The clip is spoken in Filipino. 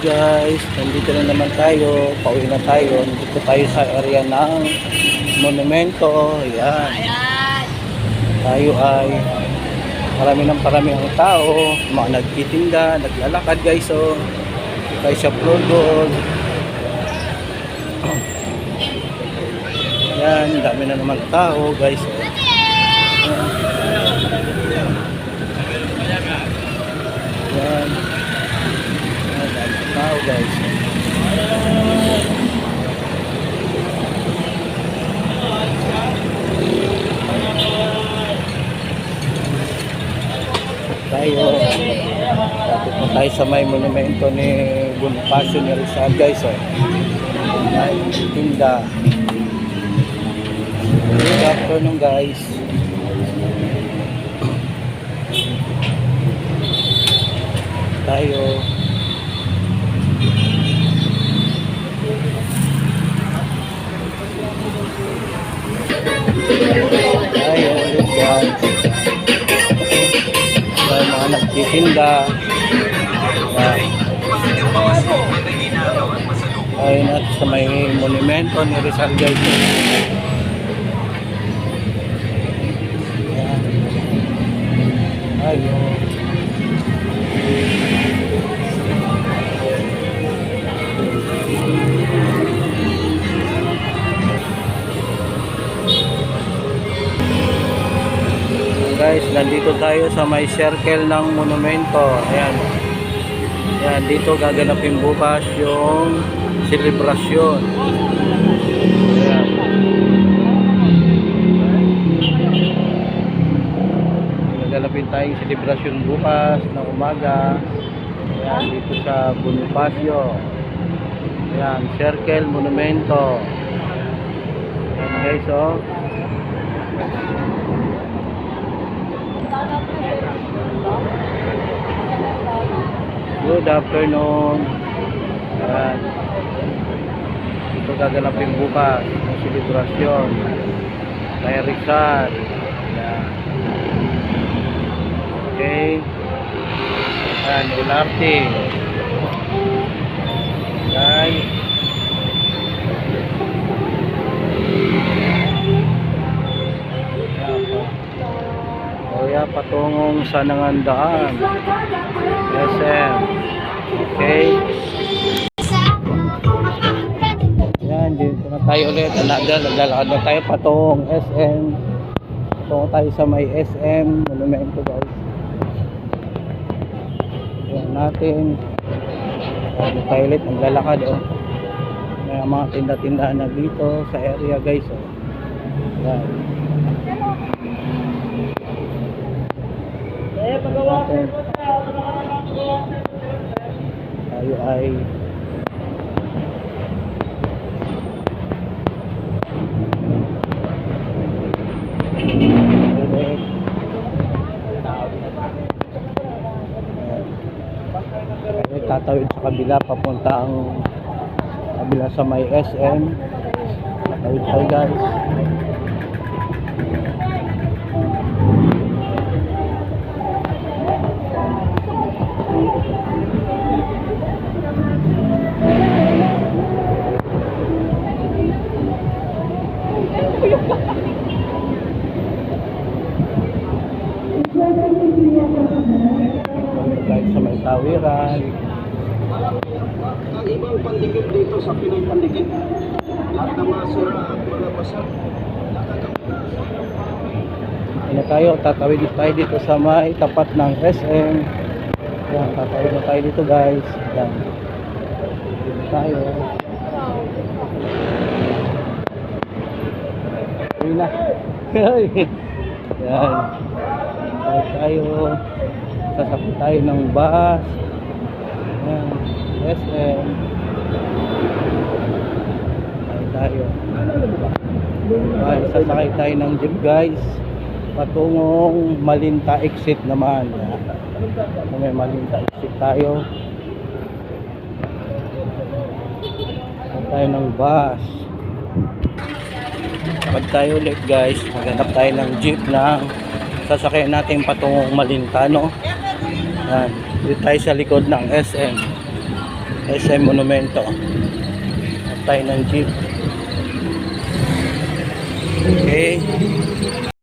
guys, nandito na naman tayo, pauwi na tayo. Nandito tayo sa area ng monumento. Ayan. Tayo ay parami ang tao, mga nagtitinda, naglalakad guys. So, tayo sa floor doon. Ayan, dami na naman tao guys. Ayan. Tao guys. Tayo tapos na tayo sa may monumento ni Bonifacio ni Rizal guys. May tinda. Good afternoon guys. Tayo ulit guys. May mga nagtitinda. Ayun at sa may monumento ni Rizal guys. Ayun. Guys, nandito tayo sa may circle ng monumento. Ayan. Ayan, dito gaganapin bukas yung selebrasyon. Ayan. Gaganapin tayong selebrasyon bukas ng umaga. Ayan, dito sa Bonifacio. Ayan, circle monumento. Ayan guys, oh. Good afternoon. Ayan. Ito gaganapin bukas ng selebrasyon kay Rizal. Ayan. Okay. Ayan, LRT. Guys. Kaya patungong sa Nangandaan SM. Okay. Yan, dito na tayo ulit. Naglalakad na tayo patungong SM. Patungong tayo sa may SM monumento guys. Yan natin. Dito tayo ulit. Naglalakad oh. May mga tinda-tindahan na dito sa area guys oh. Yan. Natin. Tayo ay tatawid sa kabila papunta ang kabila sa may SM. Tatawid tayo guys. Guys, sa may tawiran. Ang ibang pandigit dito sa Pinoy Pandigit. Lahat ng mga sura at mga basa. Ano tayo, tatawid tayo dito sa may tapat ng SM. Yan, tatawid na tayo dito guys. Yan. Dito tayo. Uy na. Yan. Tayo. Sasakay tayo ng bus. Yan. SM. Tayo. Sasakay tayo ng jeep guys. Patungong Malinta exit naman. May Malinta exit tayo. Tayo ng bus. Pag tayo ulit guys, maghanap tayo ng jeep na sasakyan natin patungong Malinta, no? Yan. Dito tayo sa likod ng SM. SM Monumento. Tayo ng jeep. Okay.